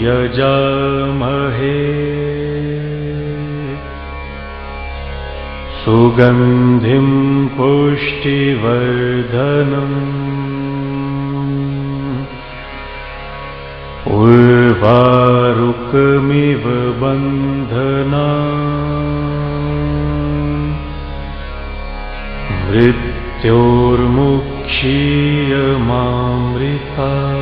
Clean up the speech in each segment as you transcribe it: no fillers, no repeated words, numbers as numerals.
यजामहे सुगन्धिं पुष्टिवर्धनम् उर्वारुकमिव बन्धनान् मृत्योर्मुक्षीयमामृतात्।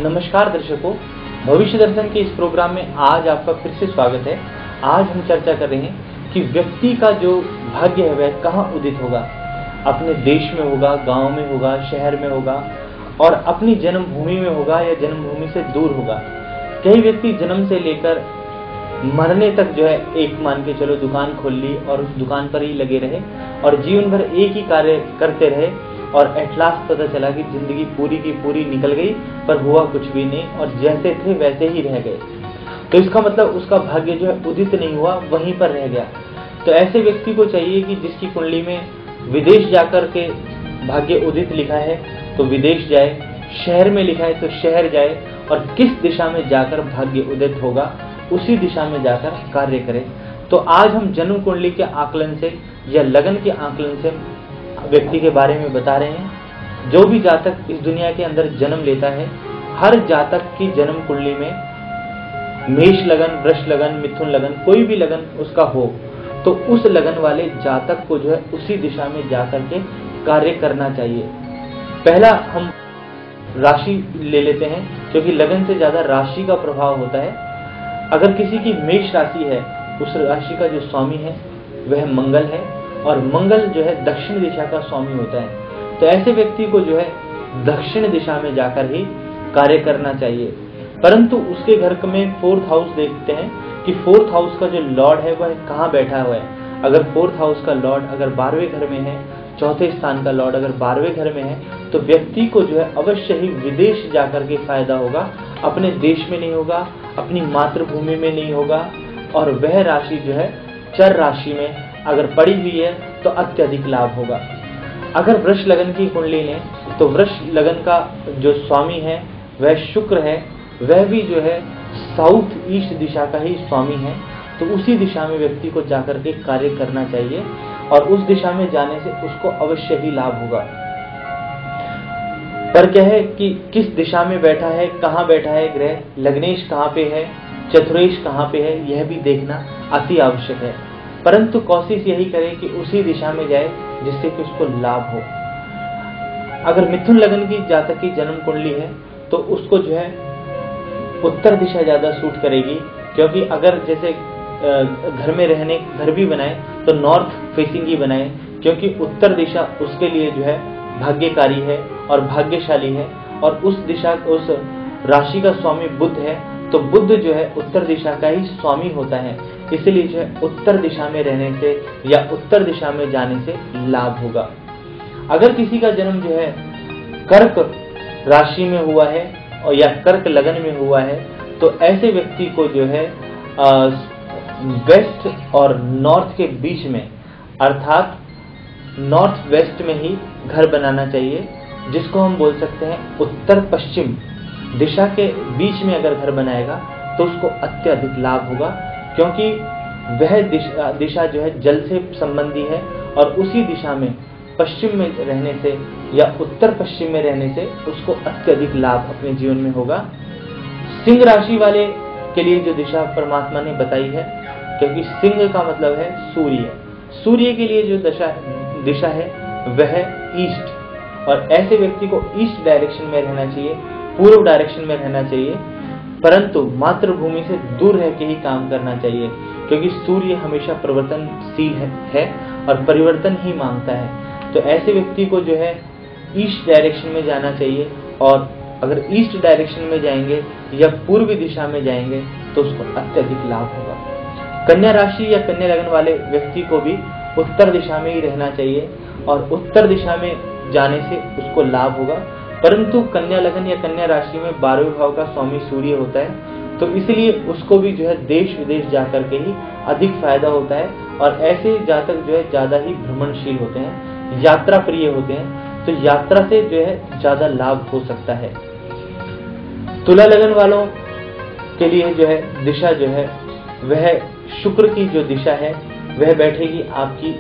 नमस्कार दर्शकों, भविष्य दर्शन के इस प्रोग्राम में आज आपका फिर से स्वागत है। आज हम चर्चा कर रहे हैं कि व्यक्ति का जो भाग्य है वह कहाँ उदित होगा। अपने देश में होगा, गांव में होगा, शहर में होगा और अपनी जन्मभूमि में होगा या जन्मभूमि से दूर होगा। कई व्यक्ति जन्म से लेकर मरने तक जो है एक मान के चलो दुकान खोल ली और उस दुकान पर ही लगे रहे और जीवन भर एक ही कार्य करते रहे और एट लास्ट पता चला कि जिंदगी पूरी की पूरी निकल गई पर हुआ कुछ भी नहीं और जैसे थे वैसे ही रह गए। तो इसका मतलब उसका भाग्य जो है उदित नहीं हुआ, वहीं पर रह गया। तो ऐसे व्यक्ति को चाहिए कि जिसकी कुंडली में विदेश जाकर के भाग्य उदित लिखा है तो विदेश जाए, शहर में लिखा है तो शहर जाए और किस दिशा में जाकर भाग्य उदित होगा उसी दिशा में जाकर कार्य करे। तो आज हम जन्म कुंडली के आकलन से या लगन के आकलन से व्यक्ति के बारे में बता रहे हैं। जो भी जातक इस दुनिया के अंदर जन्म लेता है, हर जातक की जन्म कुंडली में मेष लगन, वृष लगन, मिथुन लगन, कोई भी लगन उसका हो तो उस लगन वाले जातक को जो है उसी दिशा में जाकर के कार्य करना चाहिए। पहला हम राशि ले लेते हैं क्योंकि लगन से ज्यादा राशि का प्रभाव होता है। अगर किसी की मेष राशि है, उस राशि का जो स्वामी है वह मंगल है और मंगल जो है दक्षिण दिशा का स्वामी होता है। तो ऐसे व्यक्ति को जो है दक्षिण दिशा में जाकर ही कार्य करना चाहिए। परंतु उसके घर में फोर्थ हाउस देखते हैं कि फोर्थ हाउस का जो लॉर्ड है वह कहाँ बैठा हुआ है। अगर फोर्थ हाउस का लॉर्ड अगर 12वें घर में है, चौथे स्थान का लॉर्ड अगर 12वें घर में है तो व्यक्ति को जो है अवश्य ही विदेश जाकर के फायदा होगा। अपने देश में नहीं होगा, अपनी मातृभूमि में नहीं होगा और वह राशि जो है चर राशि में अगर पड़ी हुई है तो अत्यधिक लाभ होगा। अगर वृष लगन की कुंडली लें तो वृष लगन का जो स्वामी है वह शुक्र है, वह भी जो है साउथ ईस्ट दिशा का ही स्वामी है। तो उसी दिशा में व्यक्ति को जाकर के कार्य करना चाहिए और उस दिशा में जाने से उसको अवश्य ही लाभ होगा। पर क्या है कि किस दिशा में बैठा है, कहाँ बैठा है ग्रह, लग्नेश कहाँ पे है, चतुरेश कहाँ पे है, यह भी देखना अति आवश्यक है। परंतु कोशिश यही करें कि उसी दिशा में जाए जिससे कि उसको लाभ हो। अगर मिथुन लगन की जातक की जन्म कुंडली है तो उसको जो है उत्तर दिशा ज्यादा सूट करेगी, क्योंकि अगर जैसे घर में रहने घर भी बनाए तो नॉर्थ फेसिंग ही बनाए, क्योंकि उत्तर दिशा उसके लिए जो है भाग्यकारी है और भाग्यशाली है और उस दिशा उस राशि का स्वामी बुध है। तो बुध जो है उत्तर दिशा का ही स्वामी होता है, इसलिए जो है उत्तर दिशा में रहने से या उत्तर दिशा में जाने से लाभ होगा। अगर किसी का जन्म जो है कर्क राशि में हुआ है और या कर्क लगन में हुआ है तो ऐसे व्यक्ति को जो है वेस्ट और नॉर्थ के बीच में अर्थात नॉर्थ वेस्ट में ही घर बनाना चाहिए, जिसको हम बोल सकते हैं उत्तर पश्चिम दिशा के बीच में अगर घर बनाएगा तो उसको अत्यधिक लाभ होगा, क्योंकि वह दिशा जो है जल से संबंधी है और उसी दिशा में पश्चिम में रहने से या उत्तर पश्चिम में रहने से उसको अत्यधिक लाभ अपने जीवन में होगा। सिंह राशि वाले के लिए जो दिशा परमात्मा ने बताई है, क्योंकि सिंह का मतलब है सूर्य, सूर्य के लिए जो दिशा है वह ईस्ट, और ऐसे व्यक्ति को ईस्ट डायरेक्शन में रहना चाहिए, पूर्व डायरेक्शन में रहना चाहिए, परंतु मातृभूमि से दूर रह के ही काम करना चाहिए, क्योंकि सूर्य हमेशा परिवर्तनशील है और परिवर्तन ही मांगता है। तो ऐसे व्यक्ति को जो है ईस्ट डायरेक्शन में जाना चाहिए और अगर ईस्ट डायरेक्शन में जाएंगे या पूर्वी दिशा में जाएंगे तो उसको अत्यधिक लाभ होगा। कन्या राशि या कन्या लगन वाले व्यक्ति को भी उत्तर दिशा में ही रहना चाहिए और उत्तर दिशा में जाने से उसको लाभ होगा। परंतु कन्या लगन या कन्या राशि में 12वें भाव का स्वामी सूर्य होता है, तो इसलिए उसको भी जो है देश विदेश जाकर के ही अधिक फायदा होता है। और ऐसे जातक जो है ज्यादा ही भ्रमणशील होते हैं, यात्रा प्रिय होते हैं, तो यात्रा से जो है ज्यादा लाभ हो सकता है। तुला लगन वालों के लिए जो है दिशा जो है वह शुक्र की जो दिशा है वह बैठेगी आपकी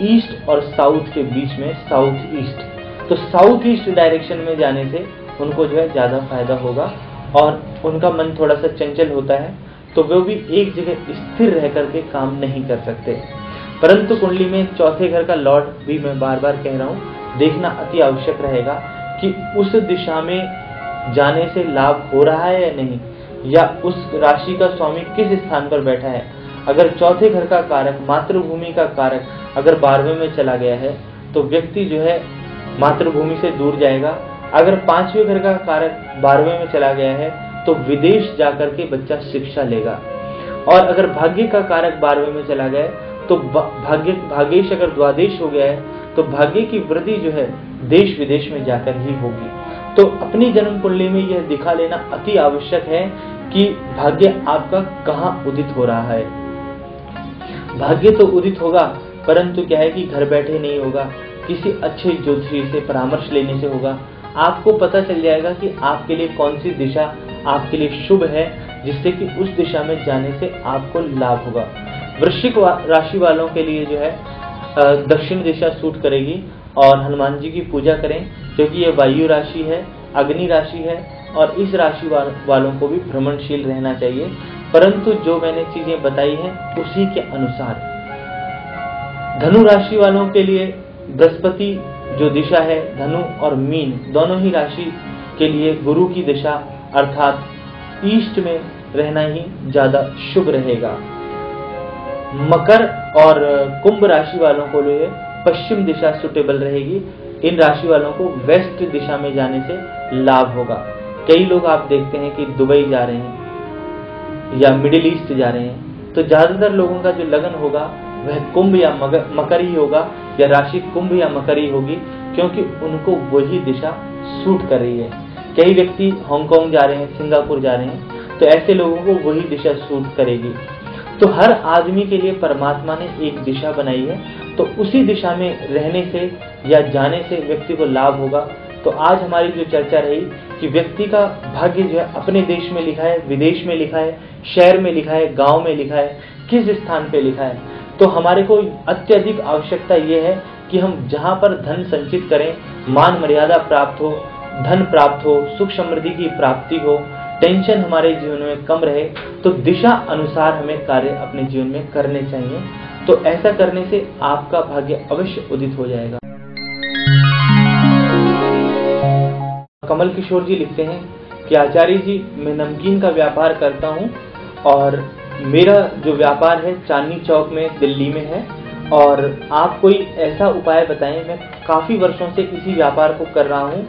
ईस्ट और साउथ के बीच में, साउथ ईस्ट। तो साउथ ईस्ट डायरेक्शन में जाने से उनको जो है ज्यादा फायदा होगा और उनका मन थोड़ा सा चंचल होता है, तो वो भी एक जगह स्थिर रह करके काम नहीं कर सकते। परंतु कुंडली में चौथे घर का लॉर्ड भी मैं बार बार कह रहा हूँ देखना अति आवश्यक रहेगा कि उस दिशा में जाने से लाभ हो रहा है या नहीं, या उस राशि का स्वामी किस स्थान पर बैठा है। अगर चौथे घर का कारक, मातृभूमि का कारक अगर 12वें में चला गया है तो व्यक्ति जो है मातृभूमि से दूर जाएगा। अगर 5वें घर का कारक 12वें में चला गया है तो विदेश जाकर के बच्चा शिक्षा लेगा। और अगर भाग्य का कारक 12वें में चला गया है तो भाग्येश अगर द्वादेश हो गया है तो भाग्य की वृद्धि जो है देश विदेश में जाकर ही होगी। तो अपनी जन्म कुंडली में यह दिखा लेना अति आवश्यक है कि भाग्य आपका कहाँ उदित हो रहा है। भाग्य तो उदित होगा, परंतु क्या है कि घर बैठे नहीं होगा, किसी अच्छे ज्योतिषी से परामर्श लेने से होगा। आपको पता चल जाएगा कि आपके लिए कौन सी दिशा आपके लिए शुभ है, जिससे कि उस दिशा में जाने से आपको लाभ होगा। वृश्चिक राशि वालों के लिए जो है दक्षिण दिशा सूट करेगी और हनुमान जी की पूजा करें, क्योंकि ये वायु राशि है, अग्नि राशि है और इस राशि वालों को भी भ्रमणशील रहना चाहिए। परंतु जो मैंने चीजें बताई हैं उसी के अनुसार। धनु राशि वालों के लिए बृहस्पति जो दिशा है, धनु और मीन दोनों ही राशि के लिए गुरु की दिशा अर्थात ईस्ट में रहना ही ज्यादा शुभ रहेगा। मकर और कुंभ राशि वालों को लिए पश्चिम दिशा सुटेबल रहेगी। इन राशि वालों को वेस्ट दिशा में जाने से लाभ होगा। कई लोग आप देखते हैं कि दुबई जा रहे हैं या मिडिल ईस्ट जा रहे हैं, तो ज्यादातर लोगों का जो लगन होगा वह कुंभ या मकर ही होगा, या राशि कुंभ या मकर ही होगी, क्योंकि उनको वही दिशा सूट कर रही है। कई व्यक्ति हांगकांग जा रहे हैं, सिंगापुर जा रहे हैं, तो ऐसे लोगों को वही दिशा सूट करेगी। तो हर आदमी के लिए परमात्मा ने एक दिशा बनाई है, तो उसी दिशा में रहने से या जाने से व्यक्ति को लाभ होगा। तो आज हमारी जो चर्चा रही कि व्यक्ति का भाग्य जो है अपने देश में लिखा है, विदेश में लिखा है, शहर में लिखा है, गांव में लिखा है, किस स्थान पे लिखा है। तो हमारे को अत्यधिक आवश्यकता ये है कि हम जहां पर धन संचित करें, मान मर्यादा प्राप्त हो, धन प्राप्त हो, सुख समृद्धि की प्राप्ति हो, टेंशन हमारे जीवन में कम रहे, तो दिशा अनुसार हमें कार्य अपने जीवन में करने चाहिए। तो ऐसा करने से आपका भाग्य अवश्य उदित हो जाएगा। कमल किशोर जी लिखते हैं कि आचार्य जी, मैं नमकीन का व्यापार करता हूँ और मेरा जो व्यापार है चांदनी चौक में दिल्ली में है, और आप कोई ऐसा उपाय बताएं। मैं काफी वर्षों से इसी व्यापार को कर रहा हूँ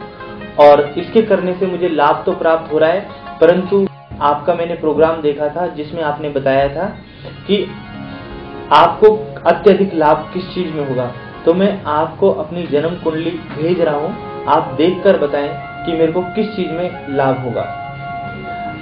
और इसके करने से मुझे लाभ तो प्राप्त हो रहा है, परंतु आपका मैंने प्रोग्राम देखा था जिसमें आपने बताया था कि आपको अत्यधिक लाभ किस चीज में होगा। तो मैं आपको अपनी जन्म कुंडली भेज रहा हूँ, आप देखकर बताएं कि मेरे को किस चीज में लाभ होगा।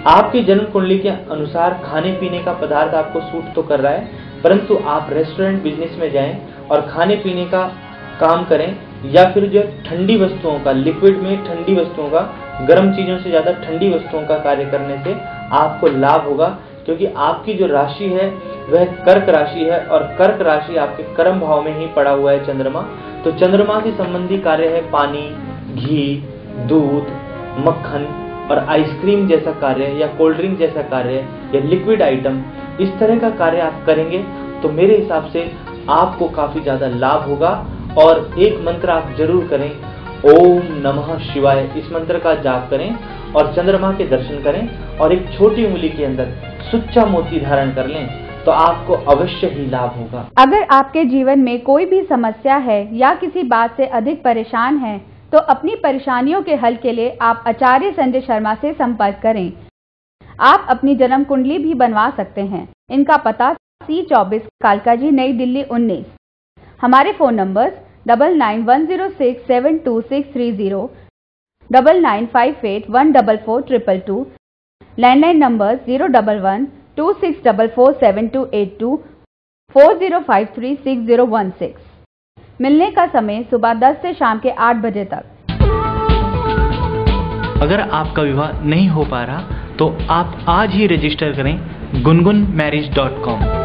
आपकी जन्म कुंडली के अनुसार खाने पीने का पदार्थ आपको सूट तो कर रहा है, परंतु आप रेस्टोरेंट बिजनेस में जाएं और खाने पीने का काम करें, या फिर जो ठंडी वस्तुओं का, लिक्विड में ठंडी वस्तुओं का, गर्म चीजों से ज्यादा ठंडी वस्तुओं का कार्य करने से आपको लाभ होगा। क्योंकि आपकी जो राशि है वह कर्क राशि है और कर्क राशि आपके कर्म भाव में ही पड़ा हुआ है चंद्रमा। तो चंद्रमा से संबंधी कार्य है पानी, घी, दूध, मक्खन और आइसक्रीम जैसा कार्य या कोल्ड ड्रिंक जैसा कार्य या लिक्विड आइटम, इस तरह का कार्य आप करेंगे तो मेरे हिसाब से आपको काफी ज्यादा लाभ होगा। और एक मंत्र आप जरूर करें, ओम नमः शिवाय, इस मंत्र का जाप करें और चंद्रमा के दर्शन करें और एक छोटी उंगली के अंदर सुच्चा मोती धारण कर लें, तो आपको अवश्य ही लाभ होगा। अगर आपके जीवन में कोई भी समस्या है या किसी बात से अधिक परेशान हैं, तो अपनी परेशानियों के हल के लिए आप आचार्य संजय शर्मा से संपर्क करें। आप अपनी जन्म कुंडली भी बनवा सकते हैं। इनका पता C24 कालका जी, नई दिल्ली 19। हमारे फोन नंबर्स 9910672630, 9958144222, लैंडलाइन नंबर 011-2644-7282, 4053-6016। मिलने का समय सुबह 10 से शाम के 8 बजे तक। अगर आपका विवाह नहीं हो पा रहा तो आप आज ही रजिस्टर करें gungunmarriage.com।